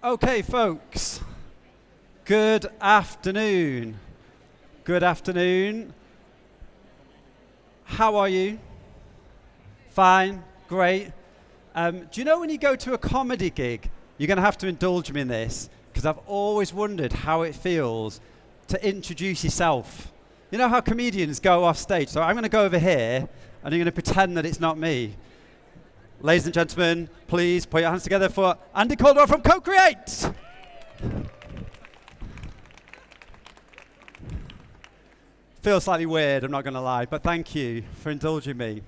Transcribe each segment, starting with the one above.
Okay, folks. Good afternoon. Good afternoon. How are you? Fine, great. Do you know when you go to a comedy gig, you're going to have to indulge me in this, because I've always wondered how it feels to introduce yourself. You know how comedians go off stage? So I'm going to go over here, and you're going to pretend that it's not me. Ladies and gentlemen, please put your hands together for Andy Caldwell from CoCreate. Feels slightly weird, I'm not going to lie, but thank you for indulging me.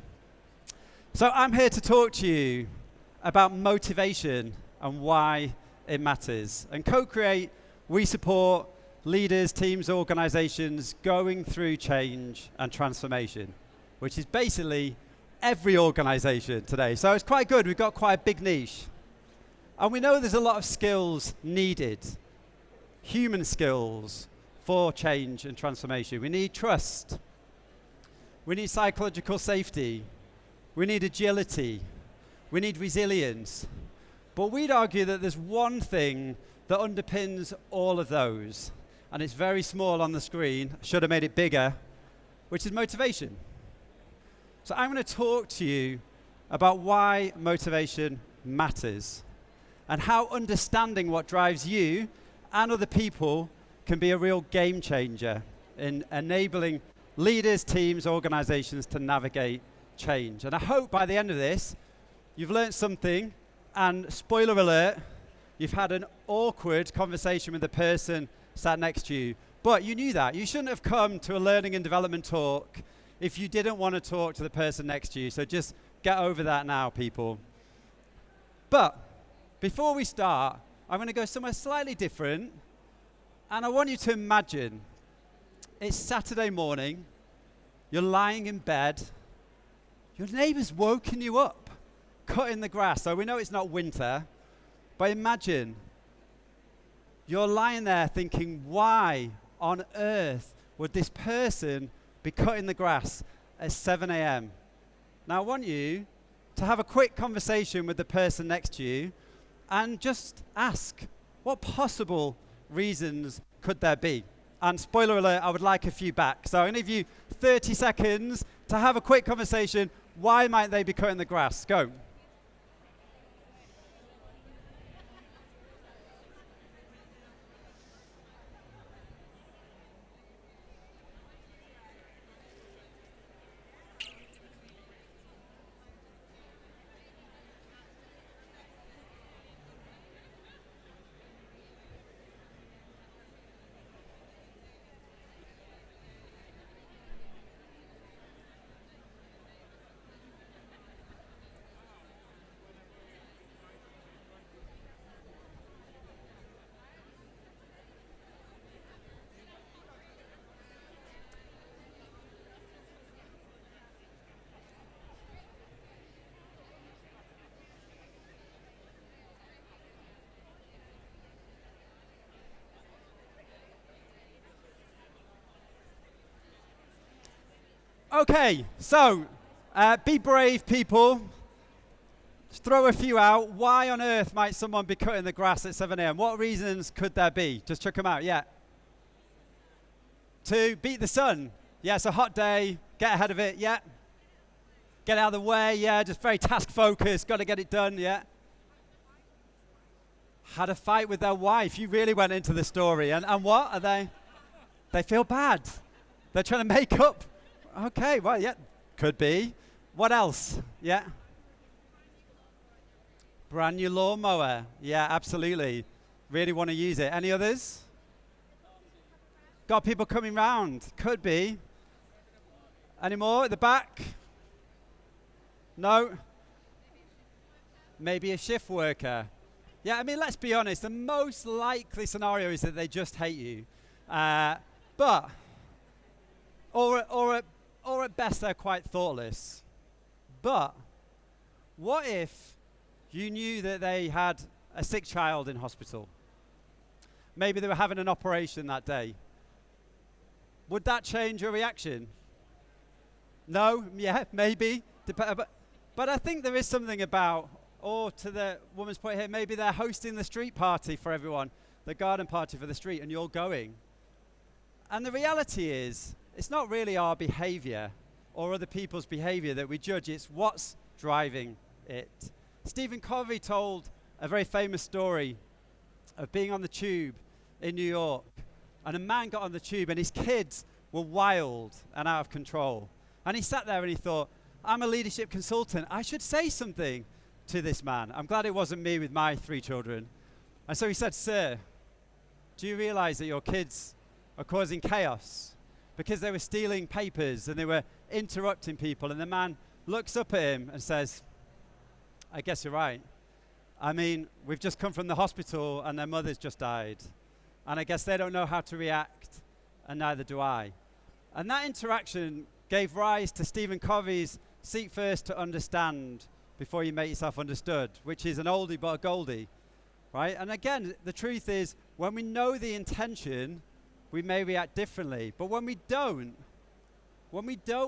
So I'm here to talk to you about motivation and why it matters. And CoCreate, we support leaders, teams, organizations going through change and transformation, which is basically every organization today. So it's quite good. We've got quite a big niche. And we know there's a lot of skills needed, human skills for change and transformation. We need trust. We need psychological safety. We need agility. We need resilience. But we'd argue that there's one thing that underpins all of those, and it's very small on the screen. Should have made it bigger, which is motivation. So I'm going to talk to you about why motivation matters and how understanding what drives you and other people can be a real game changer in enabling leaders, teams, organizations to navigate change. And I hope by the end of this, you've learned something, and spoiler alert, you've had an awkward conversation with the person sat next to you. But you knew that. You shouldn't have come to a learning and development talk if you didn't want to talk to the person next to you. So just get over that now, people. But before we start, I'm going to go somewhere slightly different. And I want you to imagine it's Saturday morning, you're lying in bed, your neighbour's woken you up, cutting the grass. So we know it's not winter, but imagine you're lying there thinking, why on earth would this person be cutting the grass at 7 a.m. Now I want you to have a quick conversation with the person next to you and just ask, what possible reasons could there be? And spoiler alert, I would like a few back. So I'm going to give you 30 seconds to have a quick conversation. Why might they be cutting the grass? Go. Okay, so be brave, people. Just throw a few out. Why on earth might someone be cutting the grass at 7 a.m.? What reasons could there be? Just chuck them out, yeah. 2, beat the sun. Yeah, it's a hot day. Get ahead of it, yeah. Get out of the way, yeah. Just very task focused. Got to get it done, yeah. Had a fight with their wife. You really went into the story. And what are they? They feel bad. They're trying to make up. Okay, well, yeah, could be. What else? Yeah. Brand new lawnmower. Yeah, absolutely. Really want to use it. Any others? Got people coming round. Could be. Any more at the back? No? Maybe a shift worker. Yeah, I mean, let's be honest. The most likely scenario is that they just hate you. But, or at best, they're quite thoughtless. But what if you knew that they had a sick child in hospital? Maybe they were having an operation that day. Would that change your reaction? No? Yeah, maybe. But I think there is something about Or to the woman's point here, maybe they're hosting the street party for everyone, the garden party for the street, and you're going. And the reality is, it's not really our behavior or other people's behavior that we judge, it's what's driving it. Stephen Covey told a very famous story of being on the tube in New York, and a man got on the tube and his kids were wild and out of control. And he sat there and he thought, I'm a leadership consultant, I should say something to this man. I'm glad it wasn't me with my 3 children. And so he said, sir, do you realize that your kids are causing chaos? Because they were stealing papers and they were interrupting people. And the man looks up at him and says, I guess you're right. I mean, we've just come from the hospital and their mother's just died. And I guess they don't know how to react, and neither do I. And that interaction gave rise to Stephen Covey's seek first to understand before you make yourself understood, which is an oldie but a goldie, right? And again, the truth is, when we know the intention, we may react differently. But when we don't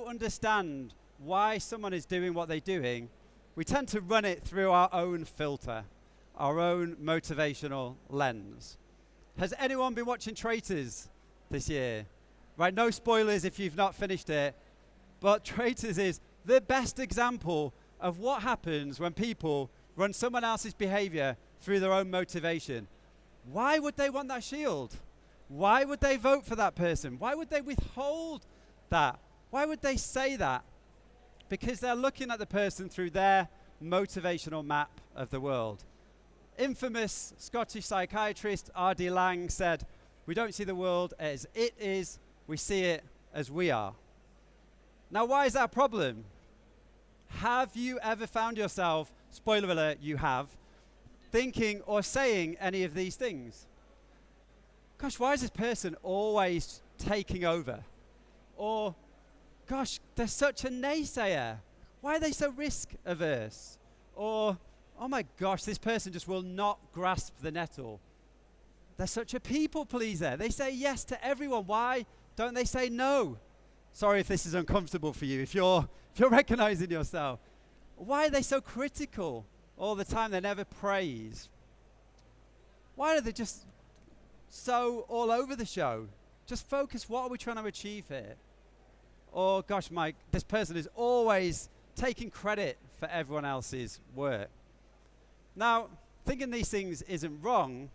understand why someone is doing what they're doing, we tend to run it through our own filter, our own motivational lens. Has anyone been watching Traitors this year? Right, no spoilers if you've not finished it, but Traitors is the best example of what happens when people run someone else's behavior through their own motivation. Why would they want that shield? Why would they vote for that person? Why would they withhold that? Why would they say that? Because they're looking at the person through their motivational map of the world. Infamous Scottish psychiatrist R.D. Laing said, we don't see the world as it is, we see it as we are. Now, why is that a problem? Have you ever found yourself, spoiler alert, you have, thinking or saying any of these things? Gosh, why is this person always taking over? Or, gosh, they're such a naysayer. Why are they so risk averse? Or, oh my gosh, this person just will not grasp the nettle. They're such a people pleaser. They say yes to everyone. Why don't they say no? Sorry if this is uncomfortable for you, if you're recognizing yourself. Why are they so critical all the time? They never praise. Why are they just so all over the show? Just focus, what are we trying to achieve here? Or, gosh, Mike, this person is always taking credit for everyone else's work. Now, thinking these things isn't wrong,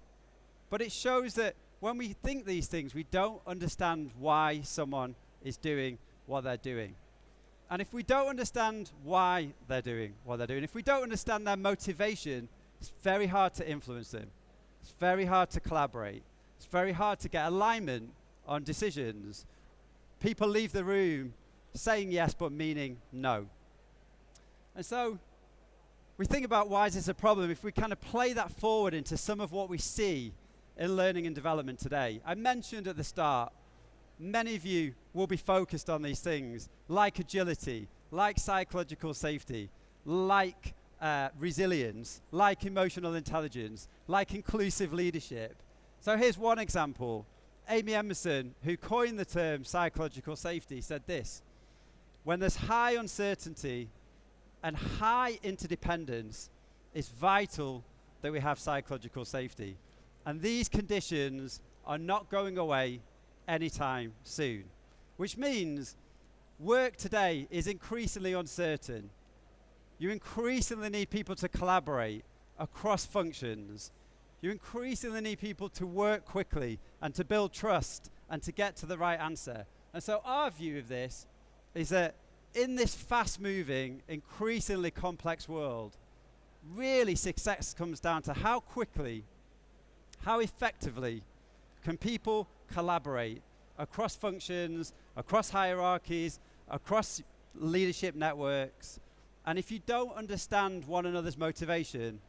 but it shows that when we think these things, we don't understand why someone is doing what they're doing. And if we don't understand why they're doing what they're doing, if we don't understand their motivation, it's very hard to influence them. It's very hard to collaborate. It's very hard to get alignment on decisions. People leave the room saying yes but meaning no. And so we think about, why is this a problem? If we kind of play that forward into some of what we see in learning and development today. I mentioned at the start, many of you will be focused on these things, like agility, like psychological safety, like resilience, like emotional intelligence, like inclusive leadership. So here's one example. Amy Emerson, who coined the term psychological safety, said this: when there's high uncertainty and high interdependence, it's vital that we have psychological safety. And these conditions are not going away anytime soon. Which means work today is increasingly uncertain. You increasingly need people to collaborate across functions. You increasingly need people to work quickly and to build trust and to get to the right answer. And so our view of this is that in this fast-moving, increasingly complex world, really success comes down to how quickly, how effectively can people collaborate across functions, across hierarchies, across leadership networks. And if you don't understand one another's motivation,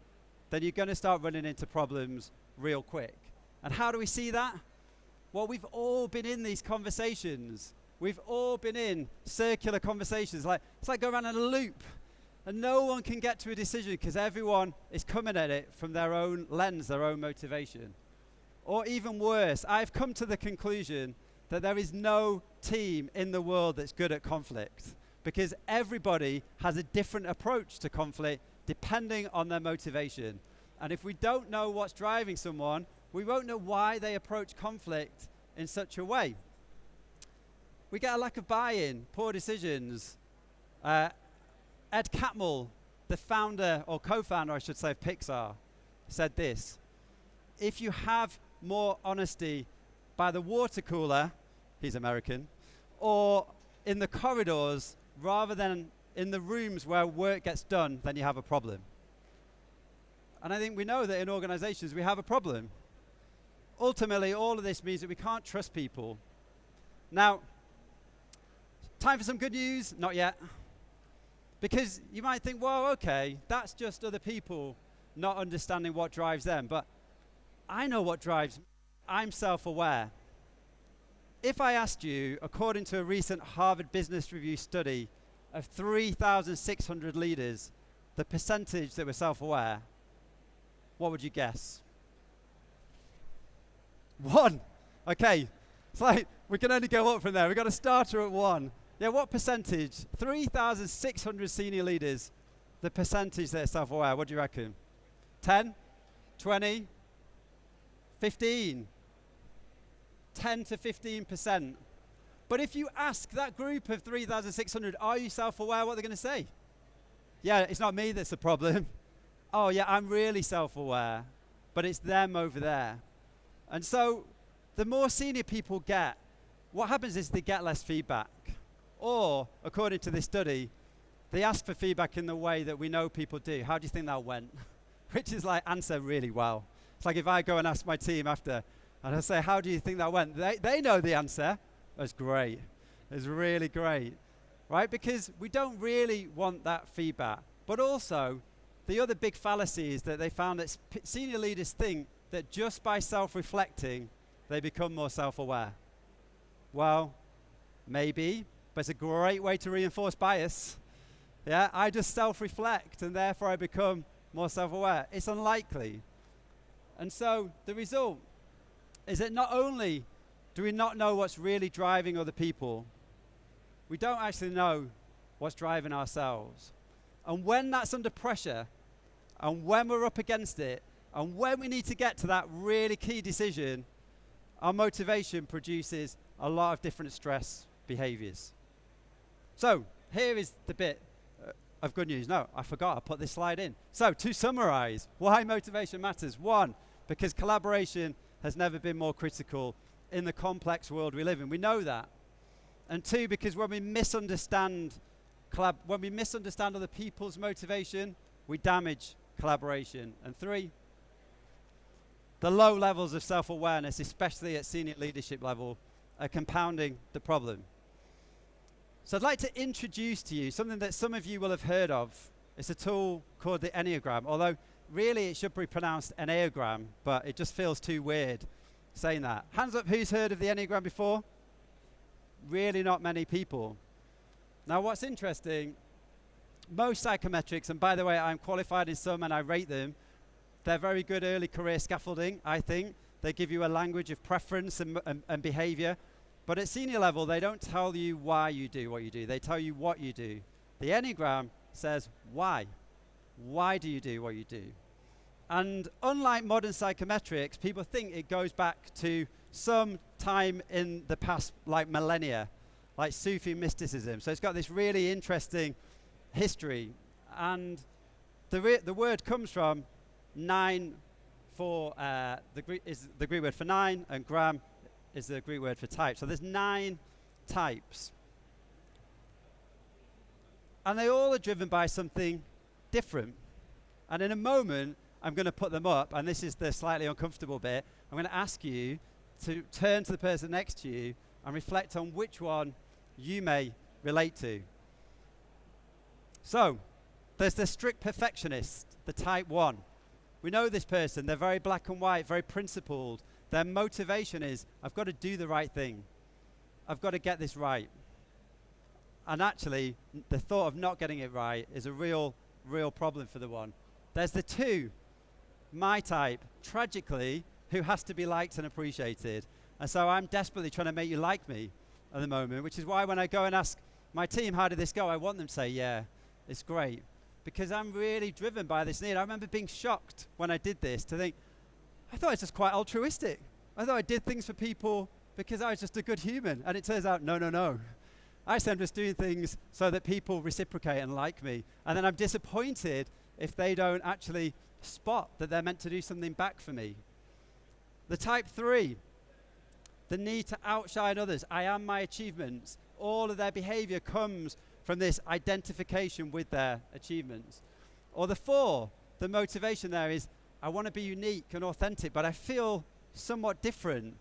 then you're going to start running into problems real quick. And how do we see that? Well, we've all been in these conversations. We've all been in circular conversations. It's like going around in a loop. And no one can get to a decision because everyone is coming at it from their own lens, their own motivation. Or even worse, I've come to the conclusion that there is no team in the world that's good at conflict, because everybody has a different approach to conflict depending on their motivation. And if we don't know what's driving someone, we won't know why they approach conflict in such a way. We get a lack of buy-in, poor decisions. Ed Catmull, the founder, or co-founder, I should say, of Pixar, said this: if you have more honesty by the water cooler, he's American, or in the corridors rather than in the rooms where work gets done, then you have a problem. And I think we know that in organizations we have a problem. Ultimately, all of this means that we can't trust people. Now, time for some good news? Not yet. Because you might think, well, okay, that's just other people not understanding what drives them. But I know what drives me. I'm self-aware. If I asked you, according to a recent Harvard Business Review study of 3,600 leaders, the percentage that were self-aware, what would you guess? 1. Okay. It's like we can only go up from there. We've got a starter at 1. Yeah, what percentage? 3,600 senior leaders, the percentage that are self-aware, what do you reckon? 10? 20? 15? 10 to 15%. But if you ask that group of 3,600, are you self-aware, what they're going to say? Yeah, it's not me that's the problem. Oh, yeah, I'm really self-aware, but it's them over there. And so the more senior people get, what happens is they get less feedback. Or, according to this study, they ask for feedback in the way that we know people do. How do you think that went? Which is like, answer really well. It's like if I go and ask my team after, and I say, how do you think that went? They know the answer. That's great. It's really great. Right? Because we don't really want that feedback. But also, the other big fallacy is that they found that senior leaders think that just by self-reflecting, they become more self-aware. Well, maybe, but it's a great way to reinforce bias. Yeah, I just self-reflect and therefore I become more self-aware. It's unlikely. And so the result is that not only do we not know what's really driving other people, we don't actually know what's driving ourselves. And when that's under pressure, and when we're up against it, and when we need to get to that really key decision, our motivation produces a lot of different stress behaviors. So here is the bit of good news. No, I forgot, I put this slide in. So to summarize, why motivation matters. 1, because collaboration has never been more critical in the complex world we live in. We know that. And 2, because when we misunderstand other people's motivation, we damage collaboration. And 3, the low levels of self-awareness, especially at senior leadership level, are compounding the problem. So I'd like to introduce to you something that some of you will have heard of. It's a tool called the Enneagram, although really it should be pronounced Enneagram, but it just feels too weird saying that. Hands up, who's heard of the Enneagram before? Really not many people. Now what's interesting, most psychometrics, and by the way, I'm qualified in some and I rate them, they're very good early career scaffolding, I think. They give you a language of preference and behavior. But at senior level, they don't tell you why you do what you do. They tell you what you do. The Enneagram says why. Why do you do what you do? And unlike modern psychometrics, people think it goes back to some time in the past, like millennia, like Sufi mysticism. So it's got this really interesting history. And the word comes from 9 for is the Greek word for 9, and gram is the Greek word for type. So there's 9 types. And they all are driven by something different. And in a moment, I'm going to put them up, and this is the slightly uncomfortable bit. I'm going to ask you to turn to the person next to you and reflect on which one you may relate to. So, there's the strict perfectionist, the type 1. We know this person. They're very black and white, very principled. Their motivation is, I've got to do the right thing. I've got to get this right. And actually, the thought of not getting it right is a real problem for the one. There's the 2, my type, tragically, who has to be liked and appreciated. And so I'm desperately trying to make you like me at the moment, which is why when I go and ask my team, how did this go? I want them to say, yeah, it's great. because I'm really driven by this need. I remember being shocked when I did this to think, I thought I was just quite altruistic. I thought I did things for people because I was just a good human. And it turns out, no. Actually, I'm just doing things so that people reciprocate and like me. And then I'm disappointed if they don't actually spot that they're meant to do something back for me. The type 3, the need to outshine others. I am my achievements. All of their behavior comes from this identification with their achievements. Or the 4, the motivation there is, I want to be unique and authentic, but I feel somewhat different.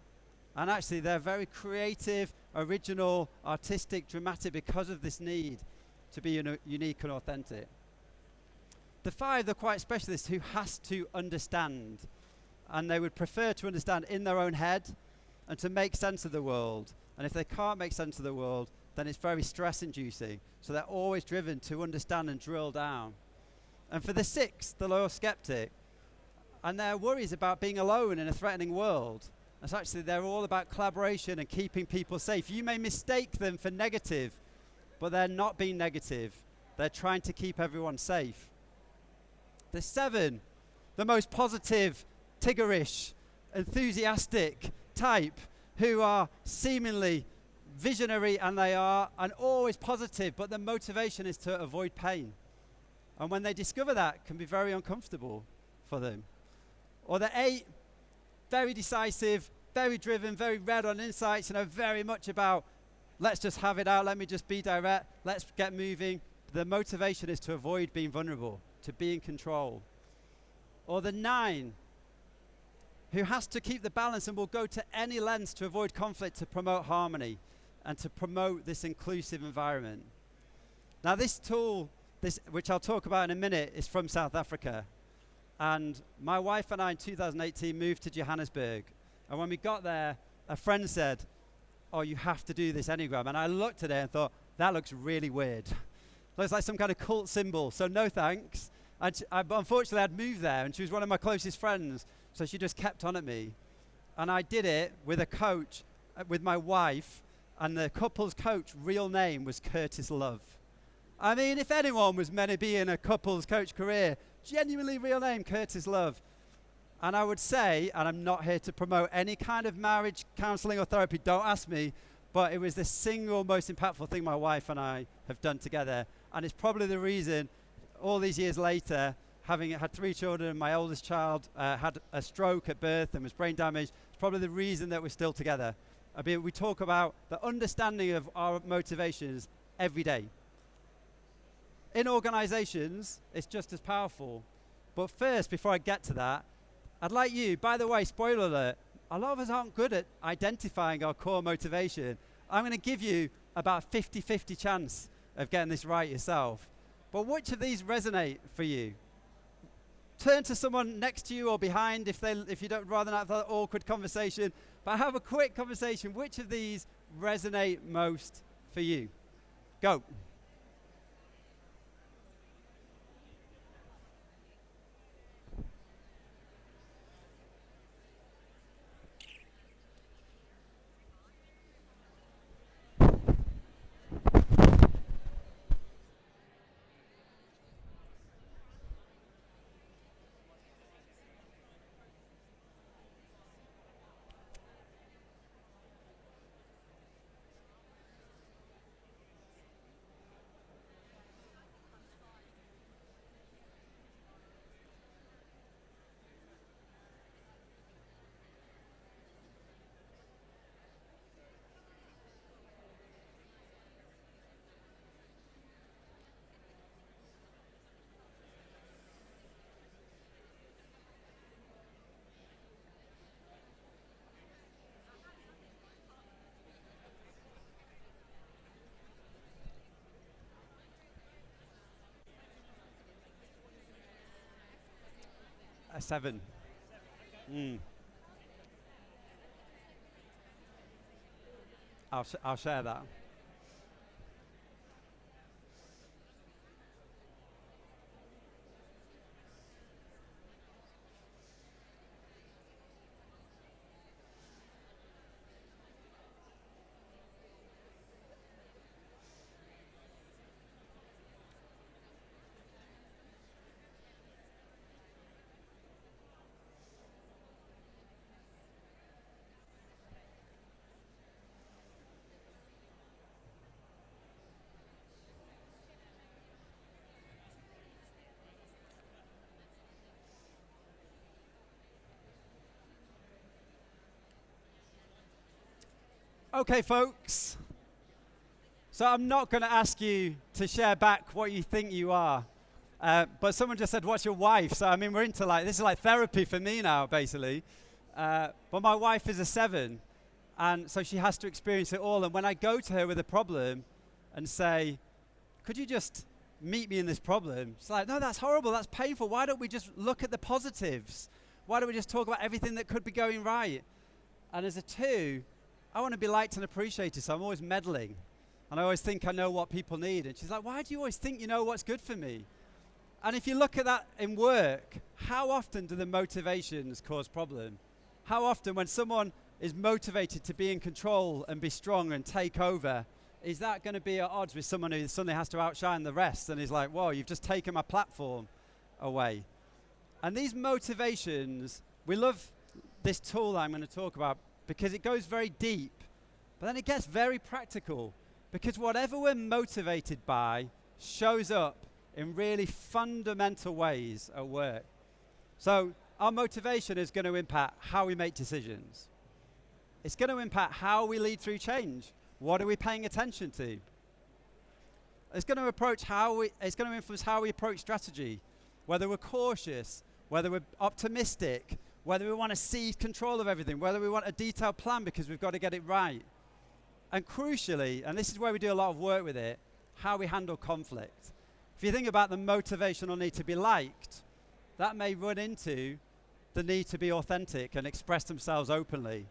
And actually, they're very creative, original, artistic, dramatic because of this need to be unique and authentic. The 5, they're quite specialists who has to understand. And they would prefer to understand in their own head and to make sense of the world. And if they can't make sense of the world, then it's very stress-inducing. So they're always driven to understand and drill down. And for the 6, the loyal skeptic, and their worries about being alone in a threatening world. It's actually, they're all about collaboration and keeping people safe. You may mistake them for negative, but they're not being negative. They're trying to keep everyone safe. The 7, the most positive, tiggerish, enthusiastic type who are seemingly visionary, and they are, and always positive, but the motivation is to avoid pain. And when they discover that, it can be very uncomfortable for them. Or the 8, very decisive, very driven, very red on insights, very much about, let's just have it out, let me just be direct, let's get moving. The motivation is to avoid being vulnerable, to be in control. Or the 9, who has to keep the balance and will go to any lengths to avoid conflict, to promote harmony and to promote this inclusive environment. Now this tool, which I'll talk about in a minute, is from South Africa. And my wife and I in 2018 moved to Johannesburg. And when we got there, a friend said, oh, you have to do this Enneagram. And I looked at it and thought, that looks really weird. Looks like some kind of cult symbol, so no thanks. Unfortunately, I'd moved there, and she was one of my closest friends, so she just kept on at me. And I did it with a coach, with my wife, and the couple's coach, real name was Curtis Love. I mean, if anyone was meant to be in a couple's coach career, genuinely real name, Curtis Love. And I would say, and I'm not here to promote any kind of marriage counseling or therapy, don't ask me, but it was the single most impactful thing my wife and I have done together. And it's probably the reason, all these years later, having had 3 children, my oldest child had a stroke at birth and was brain damaged, it's probably the reason that we're still together. I mean, we talk about the understanding of our motivations every day. In organizations, it's just as powerful. But first, before I get to that, I'd like you, by the way, spoiler alert, a lot of us aren't good at identifying our core motivation. I'm going to give you about 50-50 chance of getting this right yourself. But which of these resonate for you? Turn to someone next to you or behind if you don't rather not have that awkward conversation. But have a quick conversation. Which of these resonate most for you? Go. A 7. I'll share that. Okay, folks. So I'm not going to ask you to share back what you think you are. But someone just said, what's your wife? So, I mean, we're into this is like therapy for me now, basically. But my wife is a 7. And so she has to experience it all. And when I go to her with a problem and say, could you just meet me in this problem? She's like, no, that's horrible. That's painful. Why don't we just look at the positives? Why don't we just talk about everything that could be going right? And as a 2, I want to be liked and appreciated. So I'm always meddling. And I always think I know what people need. And she's like, why do you always think you know what's good for me? And if you look at that in work, how often do the motivations cause problem? How often when someone is motivated to be in control and be strong and take over, is that going to be at odds with someone who suddenly has to outshine the rest and is like, whoa, you've just taken my platform away? And these motivations, we love this tool that I'm going to talk about because it goes very deep, but then it gets very practical because whatever we're motivated by shows up in really fundamental ways at work. So our motivation is going to impact how we make decisions. It's going to impact how we lead through change. What are we paying attention to? It's going to influence how we approach strategy, whether we're cautious, whether we're optimistic, whether we want to seize control of everything, whether we want a detailed plan because we've got to get it right. And crucially, and this is where we do a lot of work with it, how we handle conflict. If you think about the motivational need to be liked, that may run into the need to be authentic and express themselves openly.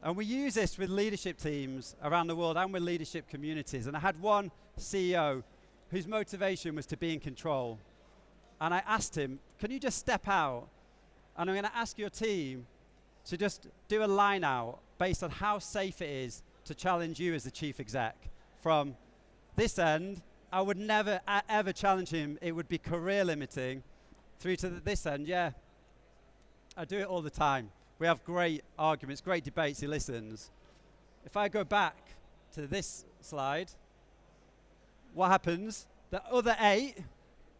And we use this with leadership teams around the world and with leadership communities. And I had one CEO whose motivation was to be in control. And I asked him, can you just step out? And I'm going to ask your team to just do a line out based on how safe it is to challenge you as the chief exec. From this end, I would never, ever challenge him. It would be career limiting. Through to this end, yeah, I do it all the time. We have great arguments, great debates. He listens. If I go back to this slide, what happens? The other 8,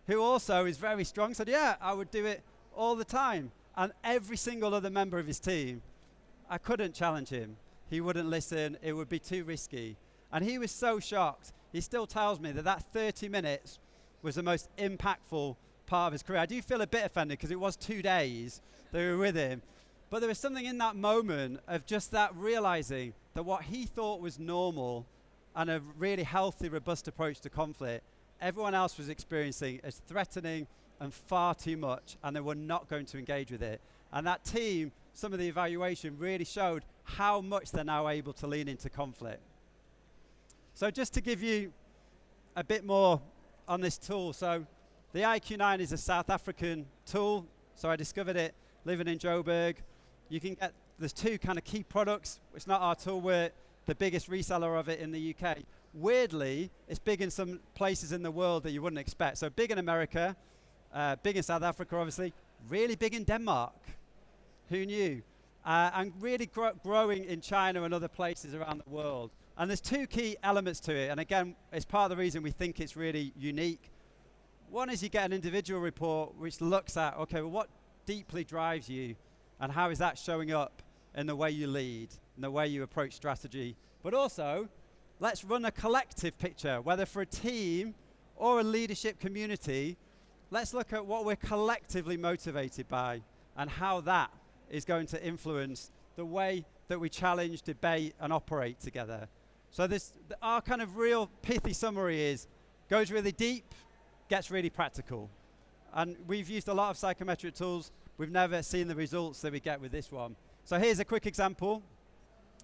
who also is very strong, said, yeah, I would do it all the time. And every single other member of his team, I couldn't challenge him. He wouldn't listen. It would be too risky. And he was so shocked. He still tells me that 30 minutes was the most impactful part of his career. I do feel a bit offended because it was 2 days that we were with him. But there was something in that moment of just that realizing that what he thought was normal and a really healthy, robust approach to conflict, everyone else was experiencing as threatening and far too much, and they were not going to engage with it. And that team, some of the evaluation really showed how much they're now able to lean into conflict. So just to give you a bit more on this tool. So the IQ9 is a South African tool. So I discovered it living in Joburg. There's 2 kind of key products. It's not our tool. We're the biggest reseller of it in the UK. Weirdly, it's big in some places in the world that you wouldn't expect. So big in America, big in South Africa, obviously, really big in Denmark. Who knew? And really growing in China and other places around the world. And there's 2 key elements to it. And again, it's part of the reason we think it's really unique. One is you get an individual report which looks at, okay, well, what deeply drives you and how is that showing up in the way you lead, in the way you approach strategy. But also, let's run a collective picture, whether for a team or a leadership community. Let's look at what we're collectively motivated by and how that is going to influence the way that we challenge, debate, and operate together. So our kind of real pithy summary is, goes really deep, gets really practical. And we've used a lot of psychometric tools. We've never seen the results that we get with this one. So here's a quick example.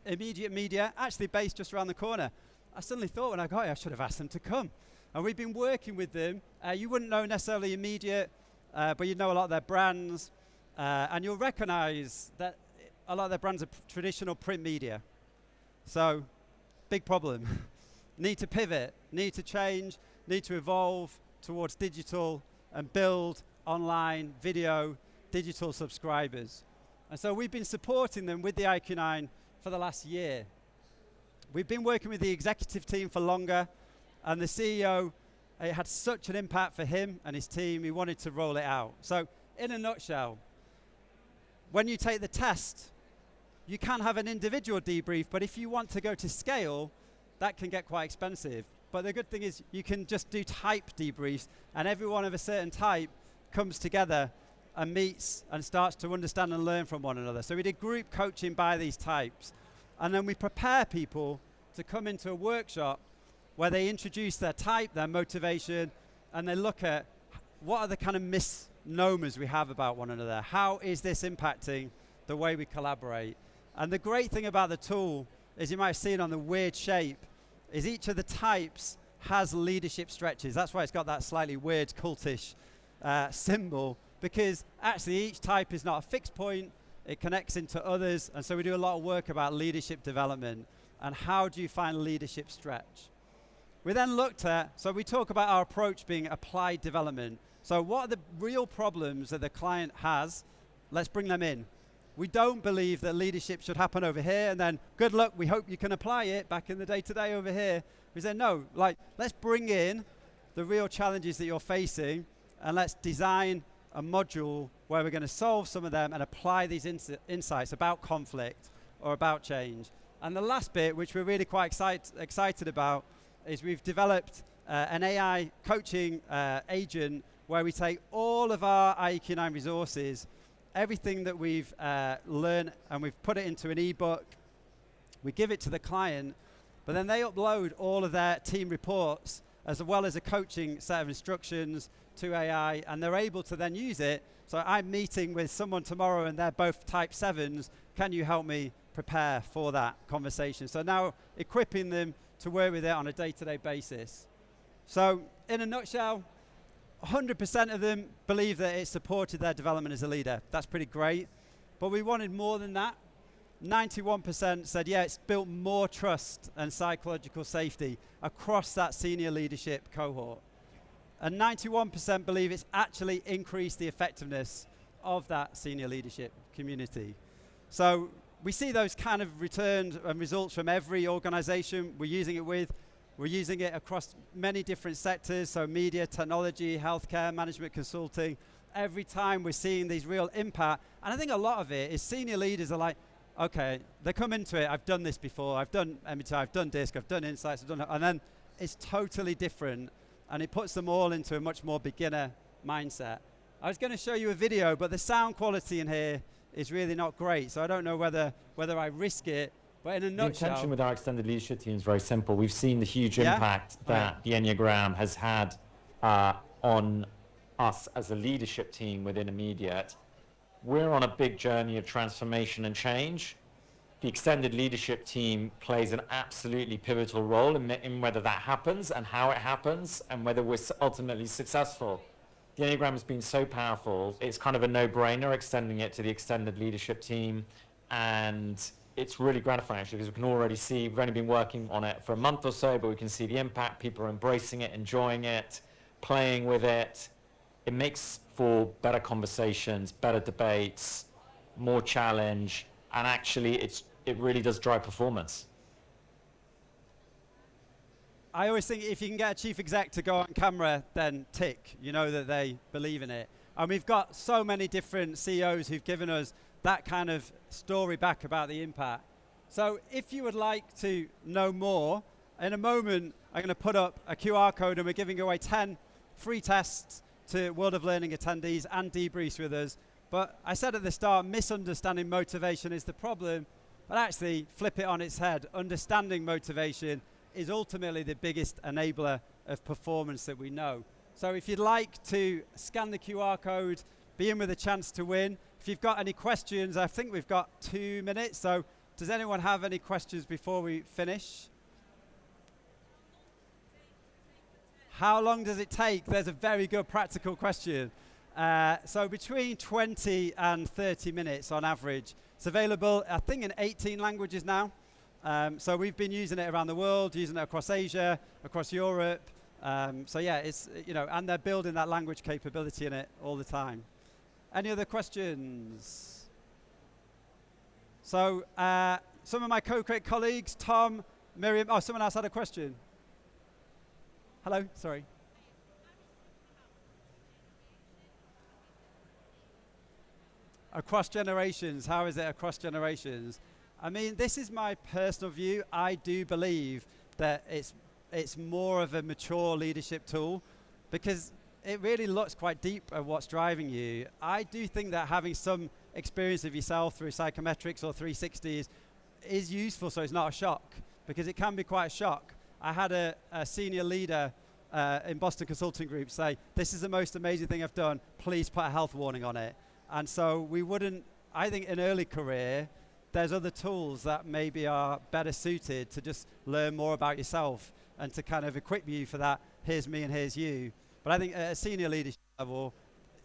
Immediate Media, actually based just around the corner. I suddenly thought when I got here, I should have asked them to come. And we've been working with them. You wouldn't know necessarily Immediate, but you'd know a lot of their brands. And you'll recognize that a lot of their brands are traditional print media. So, big problem. Need to pivot, need to change, need to evolve towards digital and build online video, digital subscribers. And so we've been supporting them with the IQ9 for the last year. We've been working with the executive team for longer, and the CEO, it had such an impact for him and his team, he wanted to roll it out. So in a nutshell, when you take the test you can have an individual debrief, but if you want to go to scale, that can get quite expensive. But the good thing is you can just do type debriefs, and everyone of a certain type comes together and meets and starts to understand and learn from one another. So we did group coaching by these types, and then we prepare people to come into a workshop where they introduce their type, their motivation, and they look at what are the kind of misnomers we have about one another. How is this impacting the way we collaborate? And the great thing about the tool, as you might have seen on the weird shape, is each of the types has leadership stretches. That's why it's got that slightly weird cultish symbol, because actually each type is not a fixed point, it connects into others, and so we do a lot of work about leadership development and how do you find leadership stretch. We then looked at, so we talk about our approach being applied development. So what are the real problems that the client has? Let's bring them in. We don't believe that leadership should happen over here and then good luck, we hope you can apply it back in the day-to-day over here. We said no, like let's bring in the real challenges that you're facing and let's design a module where we're going to solve some of them and apply these insights about conflict or about change. And the last bit, which we're really quite excited about, is we've developed an AI coaching agent where we take all of our IEQ9 resources, everything that we've learned, and we've put it into an ebook. We give it to the client, but then they upload all of their team reports as well as a coaching set of instructions to AI, and they're able to then use it. So I'm meeting with someone tomorrow and they're both type 7s. Can you help me prepare for that conversation? So now equipping them to work with it on a day-to-day basis. So in a nutshell, 100% of them believe that it supported their development as a leader. That's pretty great. But we wanted more than that. 91% said, yeah, it's built more trust and psychological safety across that senior leadership cohort. And 91% believe it's actually increased the effectiveness of that senior leadership community. So we see those kind of returns and results from every organization we're using it with. We're using it across many different sectors, so media, technology, healthcare, management, consulting. Every time we're seeing these real impact, and I think a lot of it is senior leaders are like, okay, they come into it, I've done this before, I've done MBTI, I've done DISC, I've done Insights, I've done it, and then it's totally different, and it puts them all into a much more beginner mindset. I was going to show you a video, but the sound quality in here is really not great, so I don't know whether I risk it. But in a nutshell, the intention with our extended leadership team is very simple. We've seen the huge impact that the Enneagram has had on us as a leadership team within Immediate. We're on a big journey of transformation and change. The extended leadership team plays an absolutely pivotal role in whether that happens and how it happens and whether we're ultimately successful. The Enneagram has been so powerful, it's kind of a no-brainer extending it to the extended leadership team, and it's really gratifying actually because we can already see, we've only been working on it for a month or so, but we can see the impact, people are embracing it, enjoying it, playing with it. It makes for better conversations, better debates, more challenge, and actually it really does drive performance. I always think if you can get a chief exec to go on camera, then tick, you know that they believe in it. And we've got so many different CEOs who've given us that kind of story back about the impact. So if you would like to know more, in a moment I'm going to put up a QR code and we're giving away 10 free tests to World of Learning attendees and debriefs with us. But I said at the start, misunderstanding motivation is the problem, but actually flip it on its head. Understanding motivation is ultimately the biggest enabler of performance that we know. So if you'd like to scan the QR code, be in with a chance to win. If you've got any questions, I think we've got 2 minutes. So does anyone have any questions before we finish? How long does it take? There's a very good practical question. So between 20 and 30 minutes on average. It's available, I think, in 18 languages now. So we've been using it around the world, using it across Asia, across Europe. So yeah, it's, you know, and they're building that language capability in it all the time. Any other questions? So some of my CoCreate colleagues, Tom, Miriam, oh, someone else had a question. Hello, sorry. Across generations, how is it across generations? I mean, this is my personal view. I do believe that it's more of a mature leadership tool because it really looks quite deep at what's driving you. I do think that having some experience of yourself through psychometrics or 360s is useful, so it's not a shock, because it can be quite a shock. I had a senior leader in Boston Consulting Group say, this is the most amazing thing I've done, please put a health warning on it. And so we wouldn't, I think in early career, there's other tools that maybe are better suited to just learn more about yourself and to kind of equip you for that, here's me and here's you. But I think at a senior leadership level,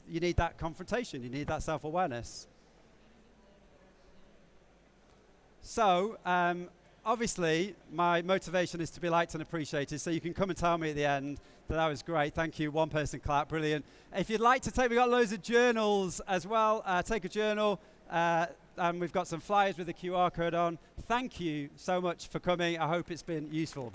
you need that confrontation, you need that self-awareness. So, obviously, my motivation is to be liked and appreciated, so you can come and tell me at the end that was great. Thank you. One person clap. Brilliant. If you'd like to take, we've got loads of journals as well. Take a journal, and we've got some flyers with the QR code on. Thank you so much for coming. I hope it's been useful.